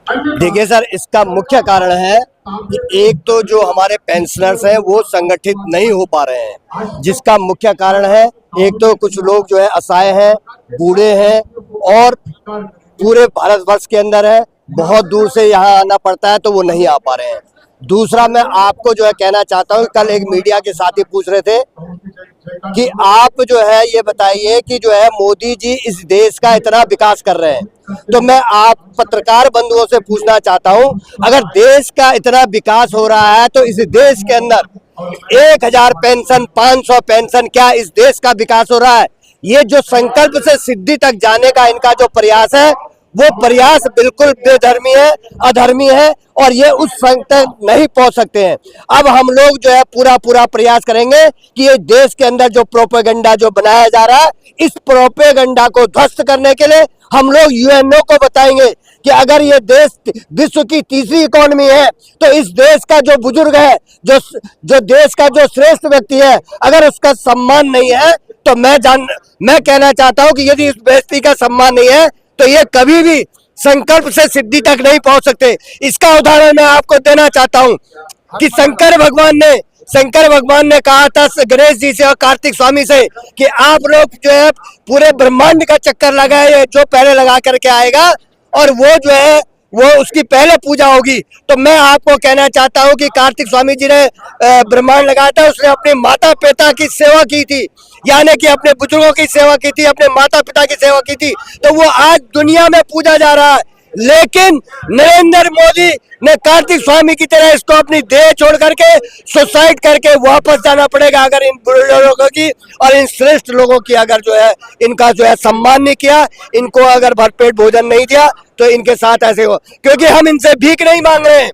देखिए सर, इसका मुख्य कारण है कि एक तो जो हमारे पेंशनर्स हैं वो संगठित नहीं हो पा रहे हैं, जिसका मुख्य कारण है एक तो कुछ लोग जो है असहाय हैं, बूढ़े हैं और पूरे भारतवर्ष के अंदर है, बहुत दूर से यहाँ आना पड़ता है तो वो नहीं आ पा रहे हैं। दूसरा मैं आपको जो है कहना चाहता हूँ, कल एक मीडिया के साथी पूछ रहे थे कि आप जो है ये बताइए कि जो है मोदी जी इस देश का इतना विकास कर रहे हैं, तो मैं आप पत्रकार बंधुओं से पूछना चाहता हूं, अगर देश का इतना विकास हो रहा है तो इस देश के अंदर 1000 पेंशन 500 पेंशन क्या इस देश का विकास हो रहा है? ये जो संकल्प से सिद्धि तक जाने का इनका जो प्रयास है वो प्रयास बिल्कुल बेधर्मी है, अधर्मी है और ये उस संग तक नहीं पहुंच सकते हैं। अब हम लोग जो है पूरा प्रयास करेंगे कि ये देश के अंदर जो प्रोपेगेंडा जो बनाया जा रहा है, इस प्रोपेगेंडा को ध्वस्त करने के लिए हम लोग यूएनओ को बताएंगे कि अगर ये देश विश्व की तीसरी इकोनॉमी है तो इस देश का जो बुजुर्ग है, जो देश का जो श्रेष्ठ व्यक्ति है, अगर उसका सम्मान नहीं है तो मैं कहना चाहता हूं कि यदि इस व्यक्ति का सम्मान नहीं है तो ये कभी भी संकल्प से सिद्धि तक नहीं पहुंच सकते। इसका उदाहरण मैं आपको देना चाहता हूं कि शंकर भगवान ने कहा था गणेश जी से और कार्तिक स्वामी से कि आप लोग जो है पूरे ब्रह्मांड का चक्कर लगाए, जो पहले लगा करके आएगा और वो जो है वो उसकी पहले पूजा होगी। तो मैं आपको कहना चाहता हूं कि कार्तिक स्वामी जी ने ब्रह्मांड लगाया था, उसने अपने माता पिता की सेवा की थी, यानी कि अपने बुजुर्गों की सेवा की थी, अपने माता पिता की सेवा की थी, तो वो आज दुनिया में पूजा जा रहा है। लेकिन नरेंद्र मोदी ने कार्तिक स्वामी की तरह इसको अपनी देह छोड़ करके सुसाइड करके वापस जाना पड़ेगा अगर इन बुजुर्ग लोगों की और इन श्रेष्ठ लोगों की अगर जो है इनका जो है सम्मान नहीं किया, इनको अगर भरपेट भोजन नहीं दिया तो इनके साथ ऐसे हो। क्योंकि हम इनसे भीख नहीं मांग रहे हैं,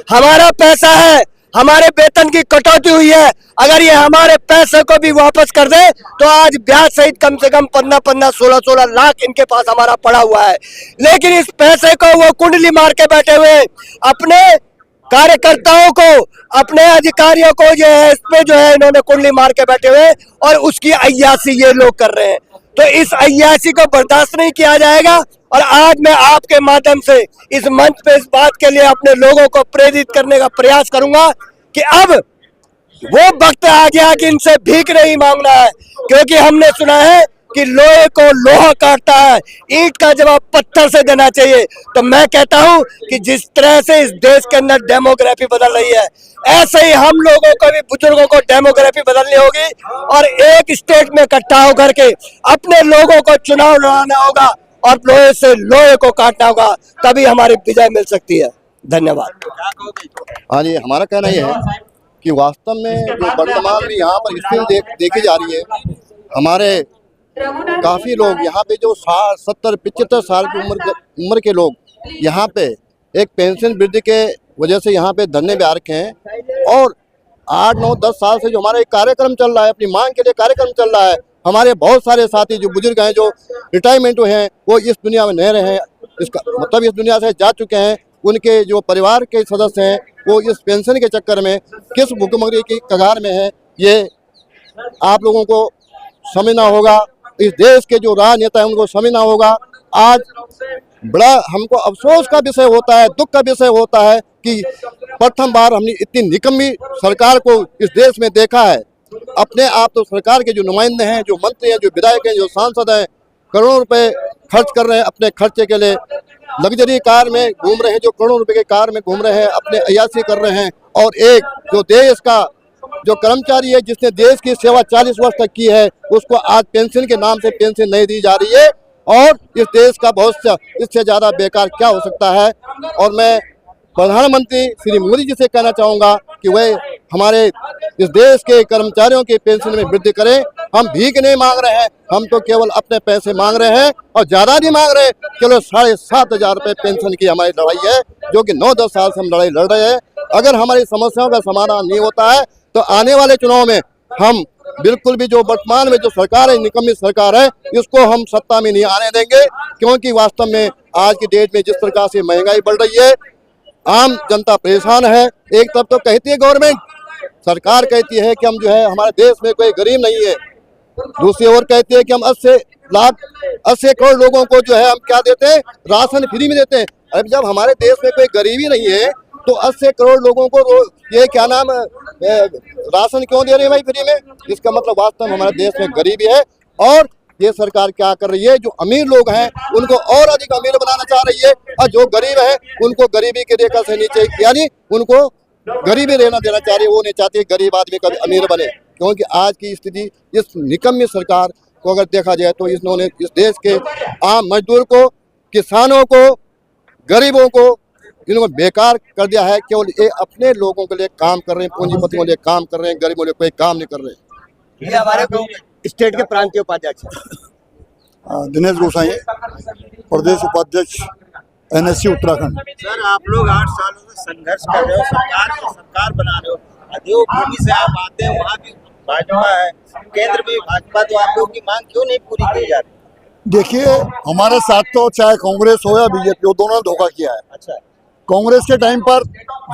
हमारा पैसा है, हमारे वेतन की कटौती हुई है, अगर ये हमारे पैसे को भी वापस कर दे तो आज ब्याज सहित कम से कम 15-15 16-16 लाख इनके पास हमारा पड़ा हुआ है। लेकिन इस पैसे को वो कुंडली मार के बैठे हुए अपने कार्यकर्ताओं को, अपने अधिकारियों को जो है इस पे जो है इन्होंने कुंडली मार के बैठे हुए और उसकी अय्यासी ये लोग कर रहे हैं। तो इस अय्यासी को बर्दाश्त नहीं किया जाएगा और आज मैं आपके माध्यम से इस मंच पे इस बात के लिए अपने लोगों को प्रेरित करने का प्रयास करूंगा कि अब वो वक्त आ गया कि इनसे भीख नहीं मांगना है, क्योंकि हमने सुना है कि लोहे को लोहा काटता है, ईंट का जवाब पत्थर से देना चाहिए। तो मैं कहता हूं कि जिस तरह से इस देश के अंदर डेमोग्राफी बदल रही है, ऐसे ही हम लोगों को भी बुजुर्गों को डेमोग्राफी बदलनी होगी और एक स्टेट में इकट्ठा होकर के अपने लोगों को चुनाव लड़ाना होगा और लोहे से लोहे को काटना होगा, तभी हमारी विजय मिल सकती है। धन्यवाद। हाँ जी, हमारा कहना यह है कि वास्तव में जो वर्तमान में यहाँ पर स्थिति देखी जा रही है, हमारे काफ़ी लोग यहाँ पे जो 60, 70, 75 साल की उम्र के लोग यहाँ पे एक पेंशन वृद्धि के वजह से यहाँ पे धरने पे आ रखे हैं और 8, 9, 10 साल से जो हमारा एक कार्यक्रम चल रहा है, अपनी मांग के लिए कार्यक्रम चल रहा है, हमारे बहुत सारे साथी जो बुजुर्ग हैं, जो रिटायरमेंट हुए हैं, वो इस दुनिया में नहीं रहे हैं, इसका मतलब इस दुनिया से जा चुके हैं। उनके जो परिवार के सदस्य हैं वो इस पेंशन के चक्कर में किस भुखमरी की कगार में है, ये आप लोगों को समझना होगा। इस देश के जो राजनेता हैं उनको समझना होगा। आज बड़ा हमको अफसोस का विषय होता है, दुख का विषय होता है कि प्रथम बार हमने इतनी निकम्मी सरकार को इस देश में देखा है। अपने आप तो सरकार के जो नुमाइंदे हैं, जो मंत्री हैं, जो विधायक हैं, जो सांसद हैं, करोड़ों रुपए खर्च कर रहे हैं अपने खर्चे के लिए, लग्जरी कार में घूम रहे हैं, जो करोड़ों रुपए के कार में घूम रहे हैं, अपने अय्यासी कर रहे हैं। और एक जो देश का जो कर्मचारी है जिसने देश की सेवा 40 वर्ष तक की है, उसको आज पेंशन के नाम से पेंशन नहीं दी जा रही है और इस देश का भविष्य इससे ज़्यादा बेकार क्या हो सकता है। और मैं प्रधानमंत्री श्री मोदी जी से कहना चाहूँगा कि वह हमारे इस देश के कर्मचारियों की पेंशन में वृद्धि करें। हम भीख नहीं मांग रहे हैं, हम तो केवल अपने पैसे मांग रहे हैं और ज़्यादा नहीं मांग रहे। केवल 7,500 रुपये पेंशन की हमारी लड़ाई है, जो कि 9-10 साल से हम लड़ाई लड़ रहे हैं। अगर हमारी समस्याओं का समाधान नहीं होता है तो आने वाले चुनाव में हम बिल्कुल भी जो वर्तमान में जो सरकार है, निकम्मी सरकार है, इसको हम सत्ता में नहीं आने देंगे। क्योंकि वास्तव में आज की डेट में जिस प्रकार से महंगाई बढ़ रही है, आम जनता परेशान है। एक तरफ तो कहती है गवर्नमेंट, सरकार कहती है कि हम जो है हमारे देश में कोई गरीब नहीं है, दूसरी ओर कहती है कि हम 80 करोड़ लोगों को जो है हम क्या देते हैं, राशन फ्री में देते हैं। अब जब हमारे देश में कोई गरीबी नहीं है तो 80 करोड़ लोगों को ये क्या नाम राशन क्यों दे रही है भाई फ्री में? इसका मतलब वास्तव में हमारे देश में गरीबी है और ये सरकार क्या कर रही है, जो अमीर लोग हैं उनको और अधिक अमीर बनाना चाह रही है और जो गरीब है उनको गरीबी की रेखा से नीचे, यानी उनको गरीबी रहना देना चाह रही है। वो नहीं चाहती गरीब आदमी कभी अमीर बने, क्योंकि आज की स्थिति इस निकम्मी सरकार को अगर देखा जाए तो इन्होंने इस देश के आम मजदूर को, किसानों को, गरीबों को इन्होंने बेकार कर दिया है। केवल ये अपने लोगों के लिए काम कर रहे हैं, पूंजीपतियों के लिए काम कर रहे हैं, गरीबों के लिए कोई काम नहीं कर रहे हैं। ये हमारे स्टेट के प्रांतीय उपाध्यक्ष हैं। दिनेश गोसाई, प्रदेश उपाध्यक्ष NSC उत्तराखंड। सर, आप लोग 8 सालों से संघर्ष कर रहे हो, सरकार बना रहे हो, देवभूमि से आप आते हैं, वहाँ भी भाजपा है, केंद्र में भाजपा, तो आप लोगों की मांग क्यों नहीं पूरी की जा रही? देखिए, हमारे साथ तो चाहे कांग्रेस हो या बीजेपी हो, दोनों ने धोखा किया है। अच्छा, कांग्रेस के टाइम पर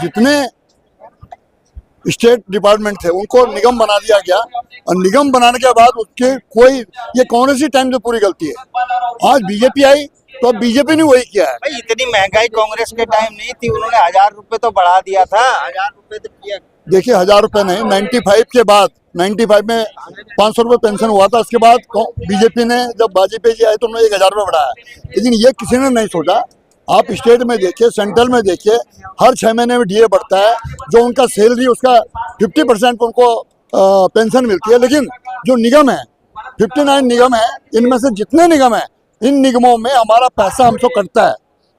जितने स्टेट डिपार्टमेंट थे उनको निगम बना दिया गया और निगम बनाने के बाद उसके कोई, ये कांग्रेस ही टाइम से पूरी गलती है। आज बीजेपी आई तो अब बीजेपी ने वही किया है। भाई इतनी महंगाई कांग्रेस के टाइम नहीं थी, उन्होंने 1000 रुपए तो बढ़ा दिया था, 1000 रुपए तो किया। देखिए, 1000 रुपए नहीं, 95 के बाद, 95 में 500 रुपए पेंशन हुआ था। उसके बाद बीजेपी ने, जब वाजपेयी जी आए तो उन्होंने 1000 रुपए बढ़ाया, लेकिन ये किसी ने नहीं सोचा। आप स्टेट में देखिए, सेंट्रल में देखिए, हर 6 महीने में DA बढ़ता है, जो उनका सैलरी उसका 50% उनको पेंशन मिलती है। लेकिन जो निगम है, 59 निगम है, इनमें से जितने निगम है, इन निगमों में हमारा पैसा हमसे कटता है।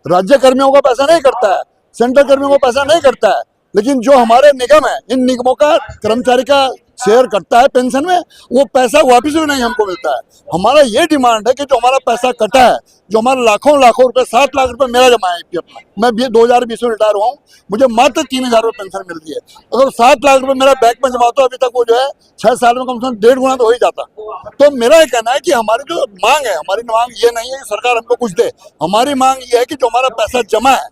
राज्य कर्मियों का पैसा नहीं कटता है, सेंट्रल कर्मियों का पैसा नहीं कटता है, लेकिन जो हमारे निगम है, इन निगमों का कर्मचारी का शेयर कटता है पेंशन में, वो पैसा वापस भी नहीं हमको मिलता है। हमारा ये डिमांड है कि जो हमारा पैसा कटा है, जो हमारा लाखों रुपए, 7 लाख रुपए मेरा जमा है EPF में, मैं 2020 में रिटायर हुआ हूँ, मुझे मात्र 3000 रुपए पेंशन मिल रही है। अगर 7 लाख रुपए मेरा बैंक में जमा होता, अभी तक वो जो है 6 साल में कम से कम 1.5 गुना तो हो ही जाता। तो मेरा ये कहना है कि हमारी जो मांग है, हमारी मांग ये नहीं है कि सरकार हमको कुछ दे, हमारी मांग ये है कि जो हमारा पैसा जमा है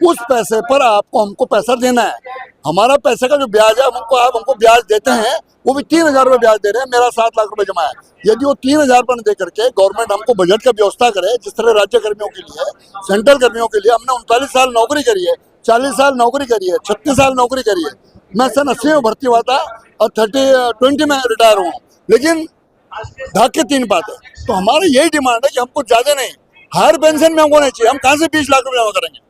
उस पैसे पर आपको हमको पैसा देना है। हमारा पैसे का जो ब्याज है, आप हमको ब्याज देते हैं, वो भी 3000 रुपए ब्याज दे रहे हैं, मेरा 7 लाख रुपए जमा है। यदि वो 3000 रुपए दे करके गवर्नमेंट हमको बजट का व्यवस्था करे, जिस तरह राज्य कर्मियों के लिए, सेंट्रल कर्मियों के लिए, हमने 39 साल नौकरी करी है, 40 साल नौकरी करी है, 36 साल नौकरी करी है। मैं सन 80 में भर्ती हुआ था और 20 में रिटायर हुआ, लेकिन धाके 3 बात है। तो हमारा यही डिमांड है कि हमको ज्यादा नहीं, हायर पेंशन में हमको नहीं चाहिए। हम कहाँ से 20 लाख रुपए जमा करेंगे?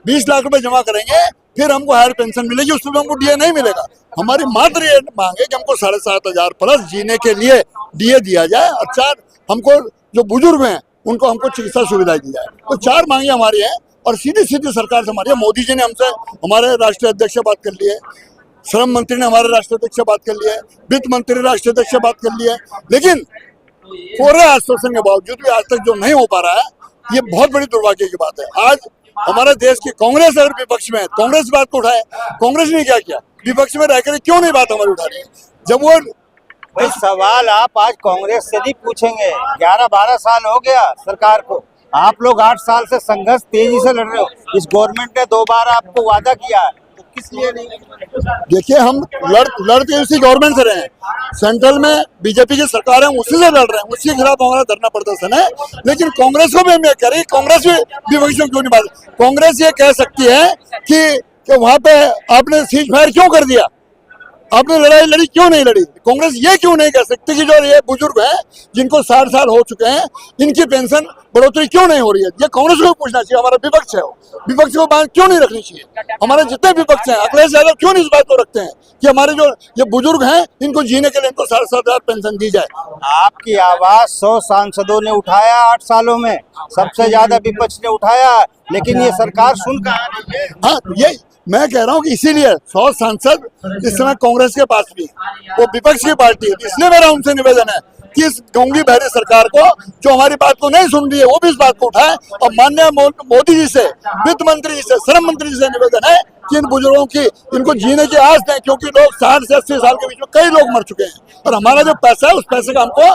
20 लाख रुपए जमा करेंगे, फिर हमको हायर पेंशन मिलेगी, उसमें हमको DA नहीं मिलेगा। हमारी मात्र ये मांग है कि हमको 7500 प्लस जीने के लिए DA दिया जाए और 4 हमको जो बुजुर्ग हैं उनको हमको चिकित्सा सुविधाएं दी जाए। तो 4 मांगे हमारी हैं और सीधी सरकार से हमारी है। मोदी जी ने हमसे, हमारे राष्ट्रीय अध्यक्ष से बात कर ली है, श्रम मंत्री ने हमारे राष्ट्रीय अध्यक्ष से बात कर ली है, वित्त मंत्री राष्ट्रीय अध्यक्ष से बात कर ली है, लेकिन पूरे आश्वासन के बावजूद भी आज तक जो नहीं हो पा रहा है, ये बहुत बड़ी दुर्भाग्य की बात है। आज हमारे देश की कांग्रेस अगर विपक्ष में है, कांग्रेस बात को उठाए, कांग्रेस ने क्या किया? विपक्ष में रहकर क्यों नहीं बात हमारी उठा रही है? जब वो भाई सवाल आप आज कांग्रेस से नहीं पूछेंगे, 11-12 साल हो गया सरकार को, आप लोग 8 साल से संघर्ष तेजी से लड़ रहे हो। इस गवर्नमेंट ने 2 बार आपको वादा किया है, तो किस लिए नहीं? देखिए, हम लड़ते उसी गवर्नमेंट से रहे हैं, सेंट्रल में बीजेपी की सरकार है, उसी से लड़ रहे हैं, उसके खिलाफ हमारा धरना प्रदर्शन है। लेकिन कांग्रेस को भी हम ये कह रहे हैं, कांग्रेस भी विपक्ष में क्यों नहीं बात? कांग्रेस ये कह सकती है कि वहां पे आपने सीज फायर क्यों कर दिया, आपने लड़ाई लड़ी क्यों नहीं लड़ी? कांग्रेस ये क्यों नहीं कह सकती कि जो ये बुजुर्ग हैं, जिनको 60 साल हो चुके हैं, इनकी पेंशन बढ़ोतरी क्यों नहीं हो रही है? ये कांग्रेस को पूछना चाहिए। हमारा विपक्ष है, विपक्ष को बात क्यों नहीं रखनी चाहिए? हमारे जितने विपक्ष हैं, अखिलेश यादव क्यों नहीं इस बात को रखते हैं कि हमारे जो ये बुजुर्ग हैं, इनको जीने के लिए इनको 7,500 पेंशन दी जाए? आपकी आवाज 100 सांसदों ने उठाया 8 सालों में, सबसे ज्यादा विपक्ष ने उठाया, लेकिन ये सरकार सुन कहाँ रही है? हाँ, ये मैं कह रहा हूँ कि इसीलिए 100 सांसद इस समय कांग्रेस के पास भी, वो विपक्ष की पार्टी है। इसलिए मेरा उनसे निवेदन है कि इस गूंगी बहरी सरकार को, जो हमारी बात को नहीं सुन रही है, वो भी इस बात को उठाए और माननीय मोदी जी से, वित्त मंत्री जी से, श्रम मंत्री जी से निवेदन है कि इन बुजुर्गों की, इनको जीने की आस दें, क्योंकि लोग 60 से 80 साल के बीच में कई लोग मर चुके हैं और हमारा जो पैसा है, उस पैसे का हमको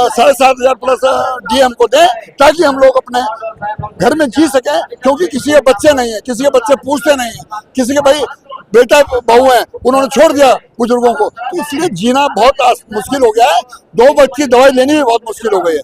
7500 प्लस DA हमको दें, ताकि हम लोग अपने घर में जी सकें। क्योंकि किसी के बच्चे नहीं है, किसी के बच्चे पूछते नहीं है, किसी के भाई बेटा बहू है, उन्होंने छोड़ दिया बुजुर्गों को, तो इसलिए जीना बहुत मुश्किल हो गया है। 2 वक्त की दवाई लेनी भी बहुत मुश्किल हो गई है।